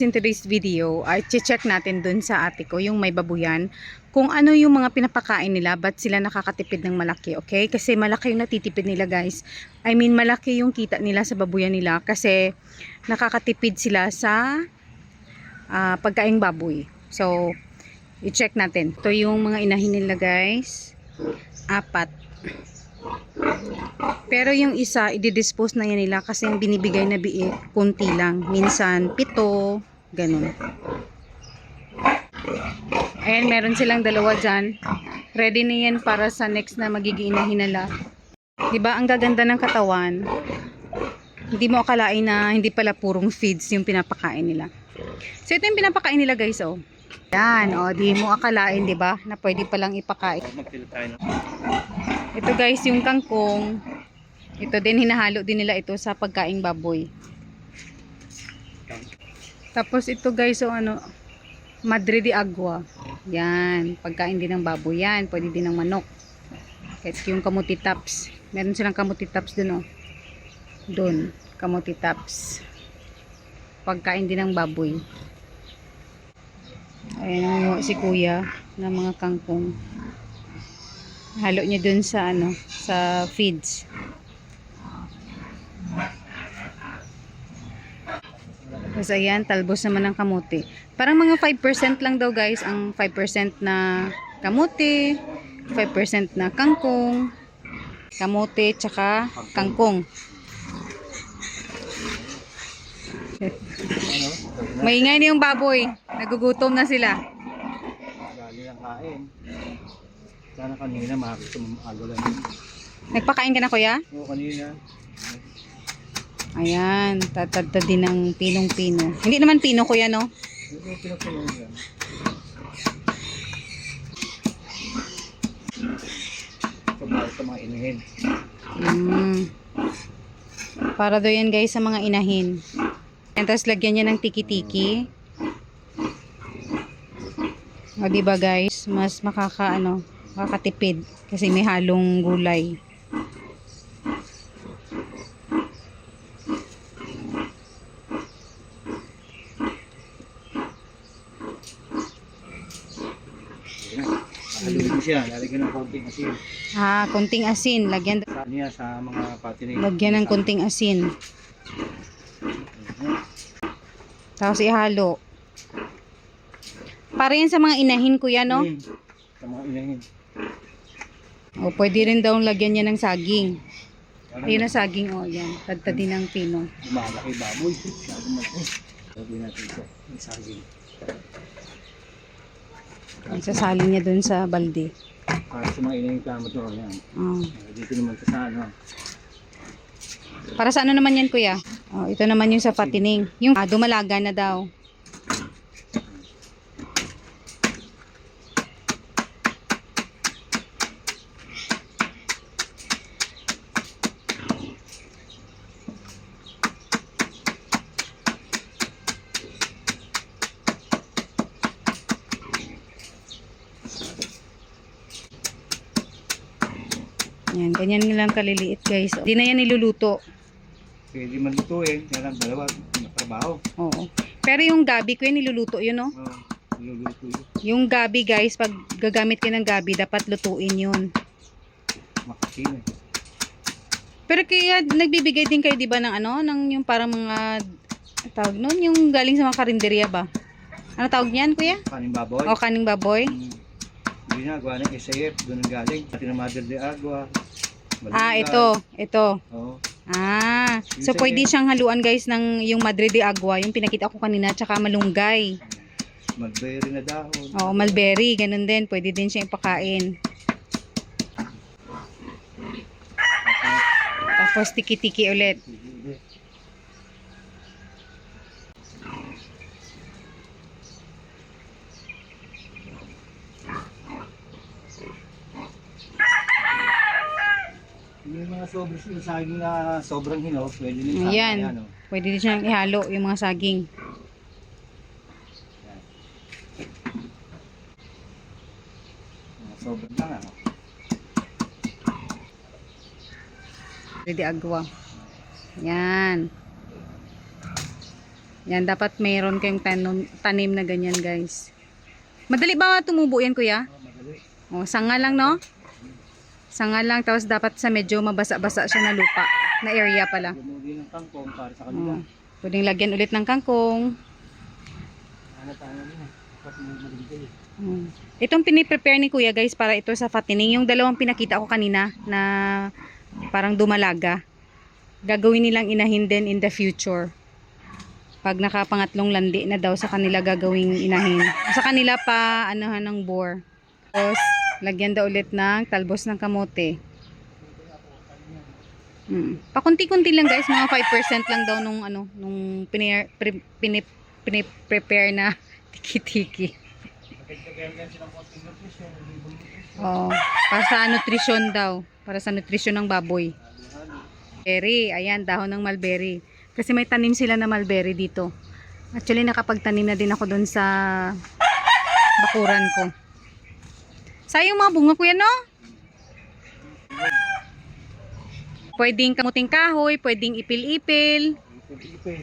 In today's video ay check natin dun sa ate ko yung may babuyan kung ano yung mga pinapakain nila, ba't sila nakakatipid ng malaki, okay? Kasi malaki yung natitipid nila, guys. I mean, malaki yung kita nila sa babuyan nila kasi nakakatipid sila sa pagkaing baboy. So i-check natin. Ito yung mga inahin nila, guys. 4. Pero yung isa, i-dispose na yan nila kasi yung binibigay na biik, kunti lang. Minsan, 7, ganun. Ayan, meron silang 2 dyan. Ready na yan para sa next na magiging inahin nila. Diba, ang gaganda ng katawan. Hindi mo akalain na hindi pala purong feeds yung pinapakain nila. So, ito yung pinapakain nila, guys, oh. Yan, oh, di mo akalain, diba, na pwede palang ipakain. Ito, guys, yung kangkong. Ito din, hinahalo din nila ito sa pagkaing baboy. Tapos ito, guys, so ano, madre de agua. Yan, pagkain din ng baboy yan. Pwede din ng manok. Kahit yung kamuti tops. Meron silang kamuti tops dun, oh. Dun, kamuti tops. Pagkain din ng baboy. Ayan, si kuya ng mga kangkong. Halo niya dun sa ano, sa feeds. Tapos ayan, talbos naman ng kamuti. Parang mga 5% lang daw, guys, ang 5% na kamuti, 5% na kangkong, kamuti, tsaka kangkong. Maingay na yung baboy. Nagugutom na sila. Galing ang kain. Sana kanina makakita maaga lang. Nagpakain ka na, kuya? Oo, kanina. Ayan, tatadta din ng pinong-pino. Hindi naman pino, kuya, no? Ito pinagpunan yan. Ito para sa mga inahin. Para daw yan, guys, sa mga inahin. And tapos lagyan niya ng tiki-tiki. O, diba, guys? Mas makakatipid. Kasi may halong gulay. Haluin siya, lalagyan ng konting asin. Konting asin. Lagyan Sa mga patinig. Lagyan ng konting asin. Tapos ihalo. Para yan sa mga inahin, kuya, no? Sa mga inahin. O, pwede rin daw lagyan niya ng saging. Ayun na saging, o, yan. Tagta din ng pino. Malaki baboy. Lagyan natin ito. Yung saging. Sasali niya dun sa balde. Para sa mga inahin kamot ito. Yan. Dito naman sa ano. Para sa ano naman yan, kuya? O, ito naman yung sa patining. Yung dumalaga na daw. Yan, ganyan nilang kaliliit, guys. Hindi na yan niluluto. Pwede man lutuin. Yan ang dalawa. Trabaho. Oo. Pero yung gabi ko yun, niluluto yun, no? Oo. Niluluto yun. Yung gabi, guys, pag gagamit ka ng gabi, dapat lutuin yun. Makasin eh. Pero kaya nagbibigay din kayo, di ba, ng ano? Ng yung parang mga, tawag nun, yung galing sa mga karinderya ba? Ano tawag niyan, kuya? Kaning baboy. O, kaning baboy? Hindi na, gawa ng SAF. Doon ang galing. Pati na Madre de Agua. Ito. Oo. So pwede siyang haluan, guys, ng yung Madre de Agua, yung pinakita ko kanina, tsaka malunggay. Mulberry na dahon. Oo, mulberry, ganun din. Pwede din siyang ipakain. Tapos tiki-tiki ulit. Yung mga sobrang saging na sobrang hinog, pwede din sa Ayan. ano. Pwede din siyang ihalo yung mga saging. Sobrang lang ano. Ready agwa. Yan. Yan, dapat mayroon kayong tanim na ganyan, guys. Madali ba tumubo yan, kuya? Madali. O, sanga lang, no? Sanga lang, tapos dapat sa medyo mabasa-basa siya na lupa, na area pala. Lumuli ng kangkong para sa kanila. O, pwedeng lagyan ulit ng kangkong. Ano nila. Dapat maligay. Itong piniprepare ni kuya, guys, para ito sa fattening. Yung dalawang pinakita ko kanina na parang dumalaga. Gagawin nilang inahin din in the future. Pag nakapangatlong landi na daw sa kanila gagawing inahin. Sa kanila pa anuhan ng boar. Tapos lagyan daw ulit ng talbos ng kamote. Pakunti-kunti lang, guys, mga 5% lang daw nung nung prepare na tiki-tiki. Oh, para sa nutrition daw, para sa nutrition ng baboy. Berry, ayan, dahon ng mulberry. Kasi may tanim sila na mulberry dito. Actually, nakapagtanim na din ako doon sa bakuran ko. Sayang mga bunga, kuya, no? Pwedeng kamuting kahoy, pwedeng ipil-ipil.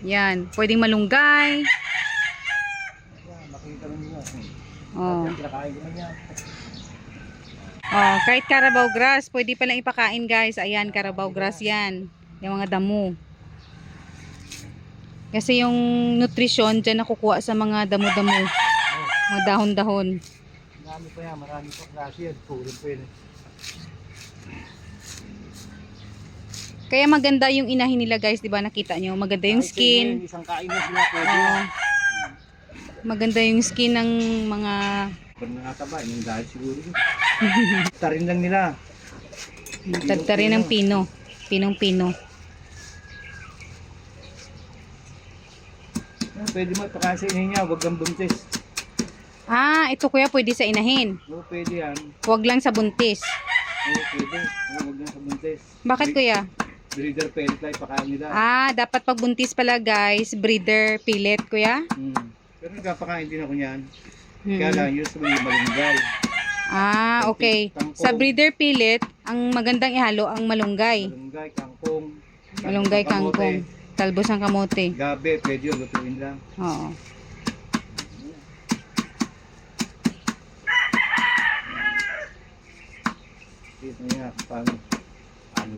Yan, pwedeng malunggay. Makita rin nila. Oh. Kinakain ko na yan. Oh, kahit Carabao grass, pwede palang ipakain, guys. Ayan, Carabao grass yan. Yung mga damo. Kasi yung nutrition dyan nakukuha sa mga damo-damo. Mga dahon-dahon. Marami pa yan, marami pa klase yan. Pulin pa yun. Kaya maganda yung inahin nila, guys, 'di ba? Nakita nyo, maganda yung skin. Isang kain na sila pwede. Oo. Maganda yung skin ng mga Pag nakataba, yung dahil siguro. Tarin lang nila. tagtarin ng pino. Pinong-pino. Pwede mo ipakain sa inahin niya, huwag kang buntis. Ah, ito kuya, pwede sa inahin. Oo, pwede yan. Huwag lang sa buntis. Oo, pwede. Oo, huwag lang sa buntis. Bakit kuya? Breeder pellet lang ipakain nila. Ah, dapat pag buntis pala, guys, breeder pellet, kuya. Pero nagpapakain din ako niyan. Hmm. Kaya lang, yun sa mga malunggay. Ah, okay. Sa breeder pellet, ang magandang ihalo ang malunggay. Malunggay, kangkong. Malunggay, kamote, kangkong, talbos ng kamote. Gabi, pwede yun, lutuin lang. Oo. Dito niya, paano? Ano?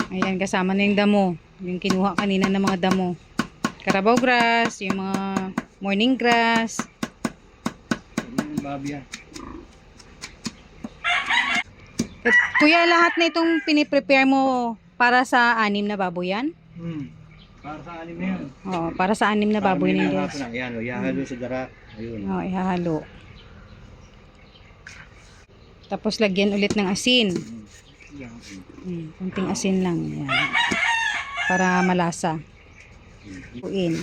Ayan, kasama na yung damo. Yung kinuha kanina ng mga damo. Carabao grass, yung mga morning grass. Ano yung babi yan? At, kuya, lahat na itong piniprepare mo para sa 6 na baboy yan? Para sa anim na yan. Oo, para sa 6 na baboy na yun, guys. Ayan, o, ihahalo sa dara. Ayun. Oo, ihahalo. Tapos lagyan ulit ng asin. Yan. Kunting asin lang. Yan. Para malasa. Puin.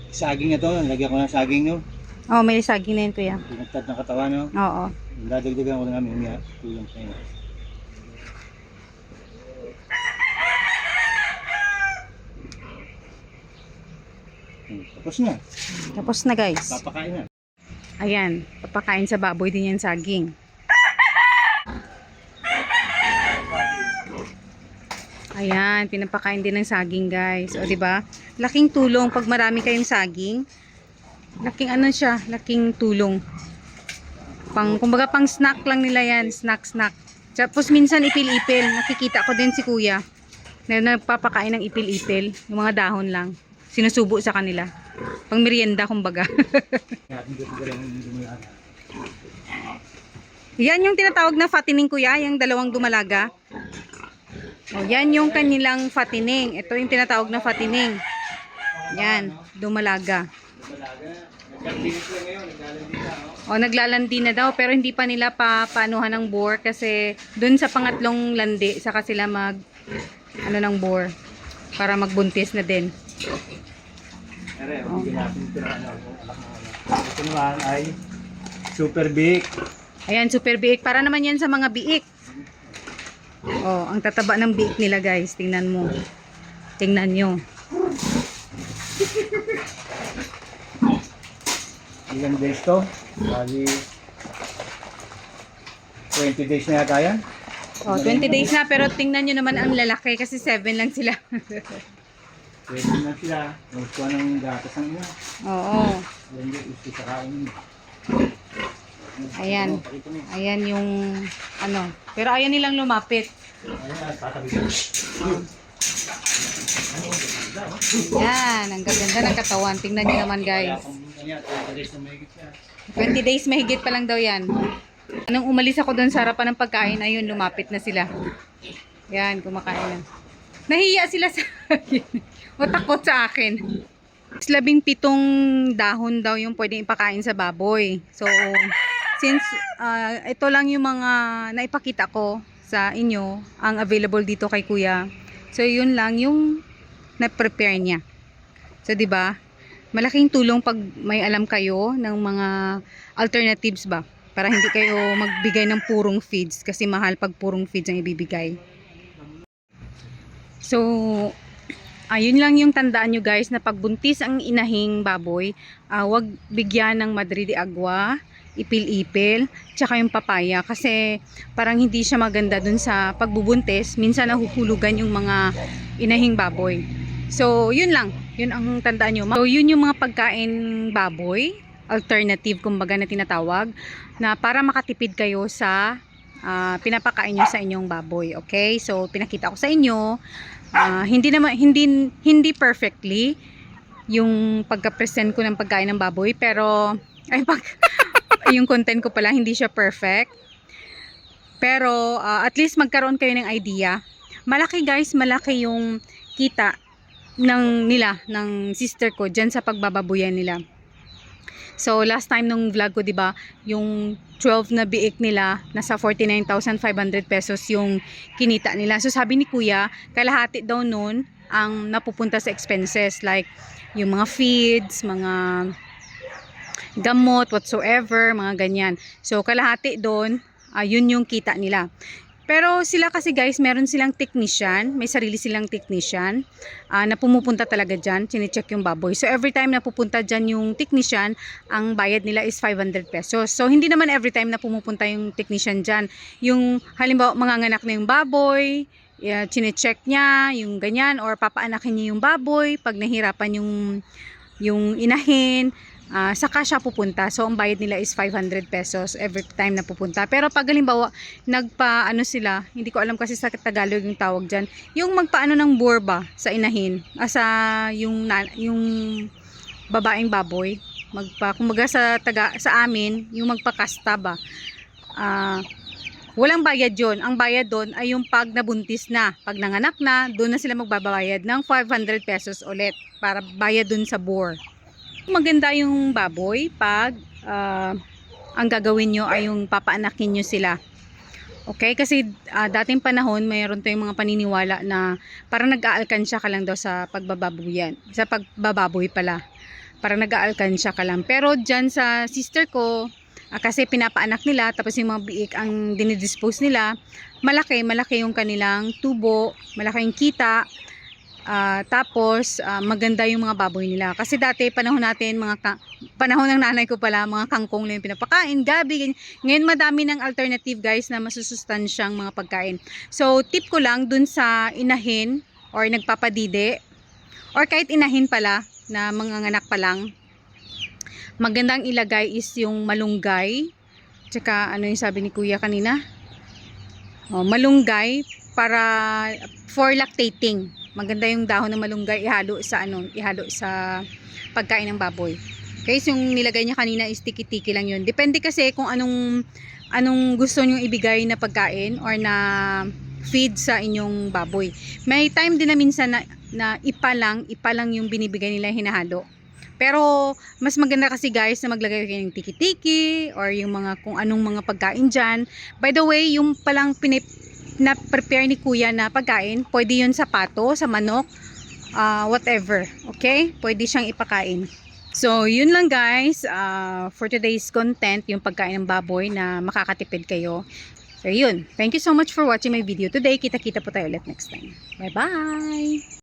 Saging na to, lagyan ko ng saging no. Oh, may saging na yun, kuya. Pinagtad ng katawan no. Oo. Dadagdagan ko na namin umiyak. Tulong sa inyo. Tapos na. Tapos na, guys. Papakain na. Ayan, papakain sa baboy din yan saging. Ayan, pinapakain din ng saging, guys. O, di ba? Laking tulong pag marami kayong saging. Laking ano siya, laking tulong. Kumbaga pang snack lang nila yan, snack. Tapos minsan ipil-ipil. Nakikita ko din si kuya na nagpapakain ng ipil-ipil. Yung mga dahon lang. Sinusubo sa kanila. Pang merienda, kumbaga. Yan yung tinatawag na fattening, kuya, yung dalawang dumalaga. O, yan yung kanilang fattening. Ito yung tinatawag na fattening. Yan, dumalaga. O, naglalandi na daw, pero hindi pa nila papanuhan ng boar kasi dun sa pangatlong landi, saka sila ng boar para magbuntis na din. Ito naman ay super big. Ayan, super biik. Para naman yan sa mga biik. Oh, ang tataba ng biik nila, guys. Tingnan mo. Tingnan nyo. Ilang days to? Bali, 20 days na yata yan. Oh, 20 days na, pero tingnan nyo naman ang lalaki kasi 7 lang sila. 20 na sila. Gusto ng gatas ang ina. Oo. Yan yung gusto sa kain. Ayan. Ayan yung ano. Pero ayaw nilang lumapit. Ayan, tatabi ko. Yan. Ang gaganda ng katawan. Tingnan nyo naman Kaya guys. kung kanya, 20 days na mahigit siya. 20 days mahigit pa lang daw yan. Nung umalis ako doon sa harapan ng pagkain, ayun, lumapit na sila. Yan, kumakain na. Nahiya sila sa akin. O takot sa akin. 17 dahon daw yung pwedeng ipakain sa baboy. So, since ito lang yung mga naipakita ko sa inyo, ang available dito kay Kuya. So, yun lang yung na-prepare niya. So, 'di ba? Malaking tulong pag may alam kayo ng mga alternatives ba? Para hindi kayo magbigay ng purong feeds kasi mahal pag purong feeds ang ibibigay. So, ayun lang yung tandaan nyo guys na pagbuntis ang inahing baboy, wag bigyan ng madre de agua, ipil-ipil, tsaka yung papaya kasi parang hindi siya maganda dun sa pagbubuntis. Minsan nahuhulugan yung mga inahing baboy. So, yun lang. Yun ang tandaan nyo. So, yun yung mga pagkain baboy, alternative kumbaga na tinatawag, na para makatipid kayo sa pinapakain nyo sa inyong baboy. Okay? So, pinakita ko sa inyo. Hindi perfectly yung pagka-present ko ng pagkain ng baboy, pero yung content ko pala hindi siya perfect. Pero at least magkaroon kayo ng idea. Malaki guys, malaki yung kita ng sister ko diyan sa pagbababoyan nila. So last time nung vlog ko, 'di ba, yung 12 na biik nila nasa 49,500 pesos yung kinita nila. So sabi ni Kuya, kalahati daw noon ang napupunta sa expenses like yung mga feeds, mga gamot, whatsoever, mga ganyan. So kalahati doon, yun yung kita nila. Pero sila kasi guys, meron silang technician, may sarili silang technician na pumupunta talaga dyan, chinecheck yung baboy. So every time na pupunta dyan yung technician, ang bayad nila is 500 pesos. So hindi naman every time na pumupunta yung technician dyan. Yung halimbawa manganganak na yung baboy, chinecheck niya, yung ganyan, or papaanakin niya yung baboy, pag nahirapan yung inahin, saka siya pupunta. So ang bayad nila is 500 pesos every time na pupunta. Pero pag halimbawa nagpaano sila, hindi ko alam kasi sa Tagalog yung tawag diyan, yung magpaano ng burba sa inahin, sa yung babaeng baboy, kumbaga sa amin, yung magpakasta ba. Walang bayad yon. Ang bayad doon ay yung pag nabuntis na, pag nanganak na, doon na sila magbabayad ng 500 pesos ulit para bayad doon sa bore. Maganda yung baboy pag ang gagawin nyo ay yung papaanakin nyo sila. Okay? Kasi dating panahon mayroon tayong mga paniniwala na parang nag-aalkansya ka lang daw sa pagbababoyan. Sa pagbababoy pala. Parang nag-aalkansya ka lang. Pero dyan sa sister ko, kasi pinapaanak nila, tapos yung mga biik ang dinidispose nila, malaki yung kanilang tubo, malaki yung kita. Tapos maganda yung mga baboy nila kasi dati panahon natin panahon ng nanay ko pala, mga kangkong lang yung pinapakain, gabi, ganyan. Ngayon madami ng alternative guys na masusustansyang mga pagkain. So tip ko lang dun sa inahin or nagpapadide or kahit inahin pala na manganganak pa lang, magandang ilagay is yung malunggay, tsaka ano yung sabi ni Kuya kanina, malunggay para for lactating. Maganda yung dahon ng malunggay ihalo sa pagkain ng baboy. Okay, so yung nilagay niya kanina is tiki-tiki lang yun. Depende kasi kung anong gusto niyo ibigay na pagkain or na feed sa inyong baboy. May time din na minsan na ipa lang yung binibigay nila, hinahalo. Pero mas maganda kasi guys na maglagay kayo ng tiki-tiki or yung mga kung anong mga pagkain dyan. By the way, yung palang na prepare ni Kuya na pagkain, pwede yun sa pato, sa manok, whatever. Okay? Pwede siyang ipakain. So, yun lang guys, for today's content, yung pagkain ng baboy na makakatipid kayo. So, yun. Thank you so much for watching my video today. Kita-kita po tayo ulit next time. Bye-bye!